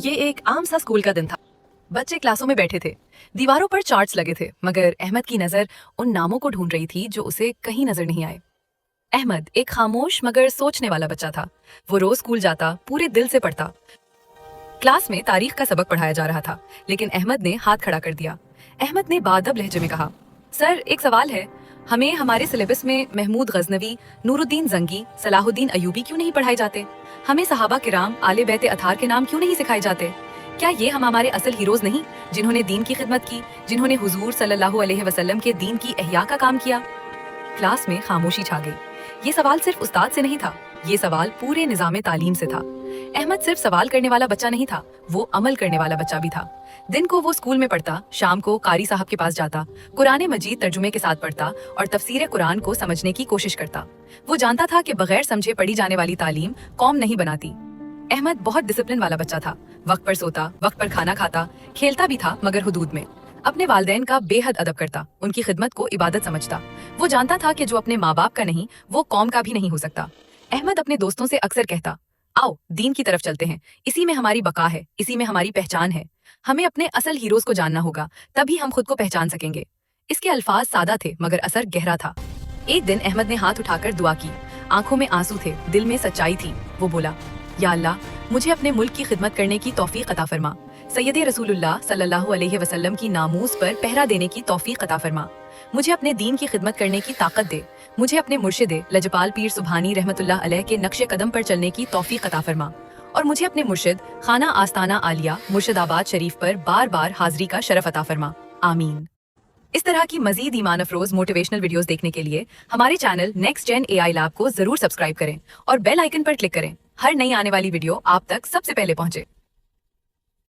ये एक आम सा स्कूल का दिन था। बच्चे क्लासों में बैठे थे, दीवारों पर चार्ट्स लगे थे, मगर अहमद की नजर उन नामों को ढूंढ रही थी जो उसे कहीं नजर नहीं आए। अहमद एक खामोश मगर सोचने वाला बच्चा था। वो रोज स्कूल जाता, पूरे दिल से पढ़ता। क्लास में तारीख का सबक पढ़ाया जा रहा था, लेकिन अहमद ने हाथ खड़ा कर दिया। अहमद ने बादब लहजे में कहा, सर एक सवाल है, हमें हमारे सिलेबस में महमूद गजनवी, नूरुद्दीन जंगी, सलाहुद्दीन अयूबी क्यों नहीं पढ़ाए जाते? हमें सहाबा किराम, आले बैते अथार के नाम क्यों नहीं सिखाए जाते? क्या ये हम हमारे असल हीरोज नहीं, जिन्होंने दीन की खिदमत की, जिन्होंने हुजूर सल्लल्लाहु अलैहि वसल्लम के दीन की एहया का काम किया? क्लास में खामोशी छा गई। ये सवाल सिर्फ उस्ताद से नहीं था, ये सवाल पूरे निजाम तालीम से था। अहमद सिर्फ सवाल करने वाला बच्चा नहीं था, वो अमल करने वाला बच्चा भी था। दिन को वो स्कूल में पढ़ता, शाम को कारी साहब के पास जाता, कुरान मजीद तर्जुमे के साथ पढ़ता और तफसीर कुरान को समझने की कोशिश करता। वो जानता था कि बगैर समझे पढ़ी जाने वाली तालीम कौम नहीं बनाती। अहमद बहुत डिसिप्लिन वाला बच्चा था। वक्त पर सोता, वक्त पर खाना खाता, खेलता भी था मगर हुदूद में। अपने वालिदैन का बेहद अदब करता, उनकी खिदमत को इबादत समझता। वो जानता था कि जो अपने माँ बाप का नहीं, वो कौम का भी नहीं हो सकता। अहमद अपने दोस्तों से अक्सर कहता, आओ दीन की तरफ चलते हैं, इसी में हमारी बका है, इसी में हमारी पहचान है। हमें अपने असल हीरोज को जानना होगा, तभी हम खुद को पहचान सकेंगे। इसके अल्फाज सादा थे मगर असर गहरा था। एक दिन अहमद ने हाथ उठाकर दुआ की, आंखों में आंसू थे, दिल में सच्चाई थी। वो बोला, या अल्लाह, मुझे अपने मुल्क की खिदमत करने की तौफीक अता फरमा। सैयद रसूलुल्लाह सल्लल्लाहु अलैहि वसल्लम की नामूस पर पहरा देने की तौफीक अता फरमा। मुझे अपने दीन की खिदमत करने की ताकत दे। मुझे अपने मुर्शिद लजपाल पीर सुबहानी रहमतुल्लाह अलैह के नक्शे कदम पर चलने की तौफीक अता फरमा। और मुझे अपने मुर्शिद खाना आस्ताना आलिया मुर्शिदाबाद शरीफ पर बार बार हाजिरी का शरफ अता फरमा। आमीन। इस तरह की मजीद ईमान अफरोज मोटिवेशनल वीडियोस देखने के लिए हमारे channel next gen AI lab को जरूर सब्सक्राइब करें और बेल आइकन पर क्लिक करें। हर नई आने वाली वीडियो आप तक सबसे पहले पहुंचे।